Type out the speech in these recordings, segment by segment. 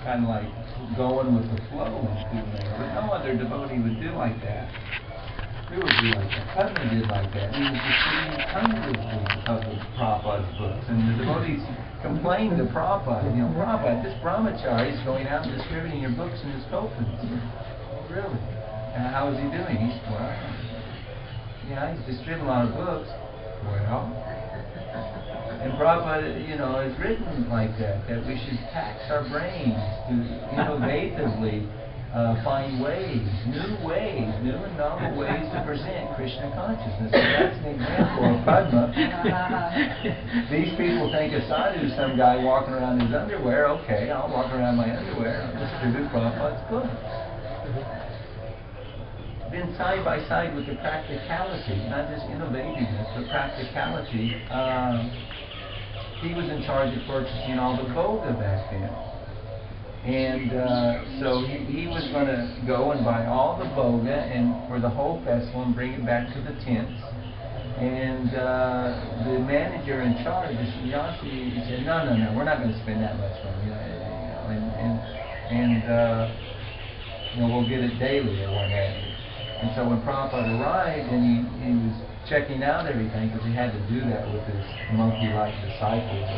kind of like going with the flow in kumbhamela. But no other devotee would do like that. Who would do like that? Padma did like that. He was distributing hundreds of the Prabhupada's books. And the devotees complained to Prabhupada, Prabhupada, this brahmachari is going out and distributing your books in his coffins. Oh, really? And how is he doing? He's distributing a lot of books. Well, and Prabhupada, has written like that we should tax our brains to innovatively find new and novel ways to present Krishna consciousness. So that's an example of Padma. These people think a sadhu is some guy walking around in his underwear. Okay, I'll walk around in my underwear and distribute Prabhupada's books. Then side by side with the practicality, not just innovativeness, but practicality, he was in charge of purchasing all the boga back then. And so he was going to go and buy all the boga and for the whole festival and bring it back to the tents. And the manager in charge, the sannyasi, he said, no, we're not going to spend that much money. We'll get it daily or what have you. And so when Prabhupada arrived and he was checking out everything, because he had to do that with his monkey-like disciples,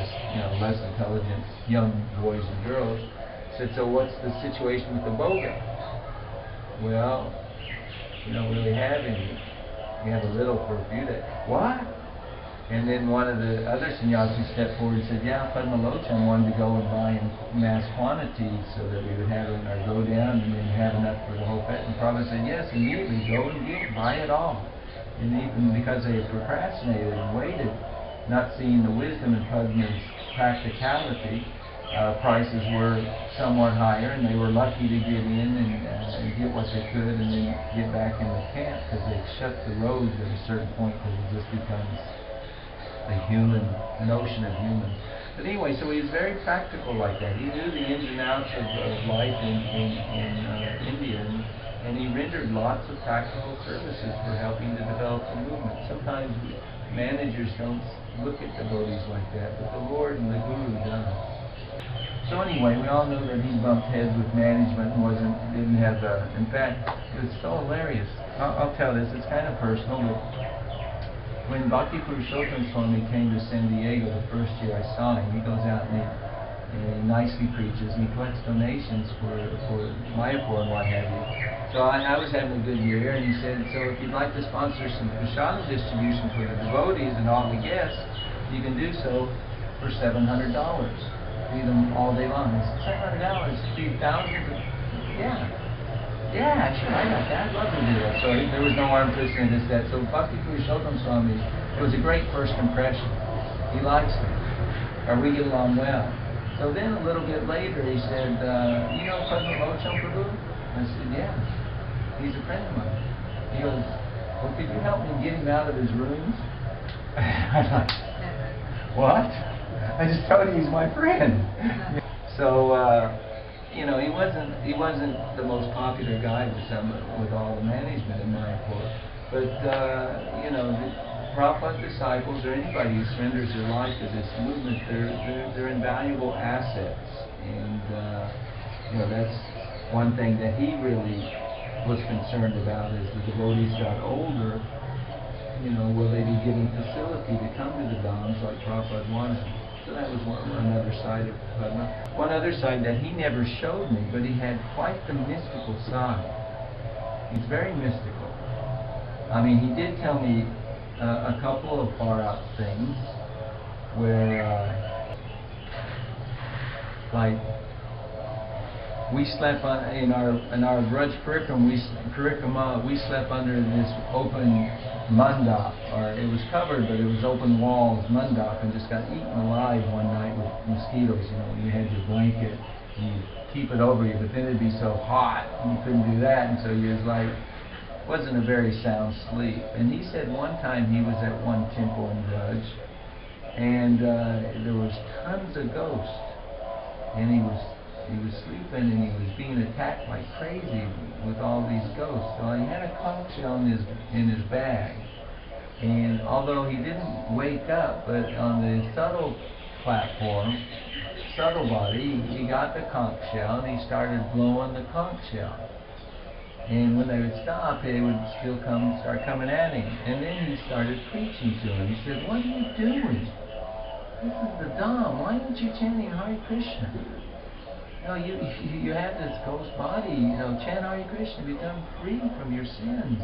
less intelligent young boys and girls, said, so what's the situation with the boga? Well, we don't really have any. We have a little for a few days. What? And then one of the other sannyasis stepped forward and said, yeah, Padmalochan wanted to go and buy in mass quantities so that we would have it in our go down and then have enough for the whole fest. And Prabhupada said, yes, immediately go and buy it all. And even because they had procrastinated and waited, not seeing the wisdom in Padma's practicality, prices were somewhat higher, and they were lucky to get in and get what they could and then get back in the camp, because they shut the roads at a certain point because it just becomes a human notion of human. But anyway, so he was very practical like that. He knew the ins and outs of life in India, and he rendered lots of practical services for helping to develop the movement. Sometimes managers don't look at devotees like that, but the Lord and the Guru does. So anyway, we all know that he bumped heads with management and didn't have in fact, it was so hilarious. I'll tell this, it's kind of personal, but when Bhakti Purushottam Swami came to San Diego the first year I saw him, he goes out and he nicely preaches and he collects donations for Mayapur and what have you. So I was having a good year, and he said, so if you'd like to sponsor some prasada distribution for the devotees and all the guests, you can do so for $700. Feed them all day long. I said, $700, feed thousands of... Yeah, sure, I got that. I'd love to do that. So there was no arm twisting and this, that. So Bhakti Purushottam Swami, it was a great first impression. He likes me. Or we get along well. So then a little bit later he said, you know Padmalochan, prabhu? I said, yeah. He's a friend of mine. He goes, well, could you help me get him out of his rooms? I'm like, what? I just told you he's my friend. So, he wasn't the most popular guy with all the management in Mayapur. But, the Prabhupada disciples or anybody who surrenders their life to this movement, they're invaluable assets. And, that's one thing that he really was concerned about as the devotees got older. Will they be given facility to come to the Dhams like Prabhupada wanted? So that was another side of Padma. One other side that he never showed me, but he had quite the mystical side. He's very mystical. I mean, he did tell me a couple of far out things where, like, we slept in our Braj Parikrama, we slept under this open mandap, or it was covered, but it was open walls mandap, and just got eaten alive one night with mosquitoes. You had your blanket, and you keep it over you, but then it'd be so hot, and you couldn't do that, and so you was like, wasn't a very sound sleep. And he said one time he was at one temple in Braj, and there was tons of ghosts, and he was sleeping and he was being attacked like crazy with all these ghosts. So he had a conch shell in his bag, and although he didn't wake up, but on the subtle platform, subtle body, he got the conch shell and he started blowing the conch shell. And when they would stop, they would still start coming at him. And then he started preaching to him. He said, "What are you doing? This is the Dham. Why aren't you chanting Hare Krishna? You have this ghost body. Chant Hare Krishna. Become free from your sins.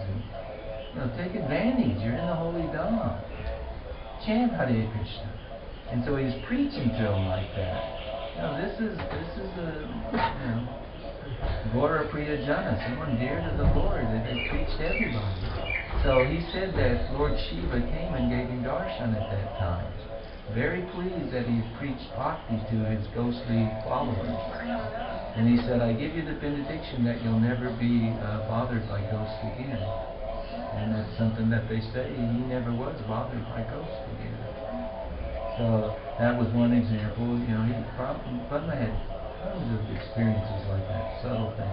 And, take advantage. You're in the holy Dham. Chant Hare Krishna." And so he's preaching to him like that. This is a Gora Priya Jana, someone dear to the Lord, that they preached to everybody. So he said that Lord Shiva came and gave him darshan at that time. Very pleased that he had preached bhakti to his ghostly followers. And he said, "I give you the benediction that you'll never be bothered by ghosts again." And that's something that they say, he never was bothered by ghosts again. So that was one example. Padma had tons of experiences like that, subtle things.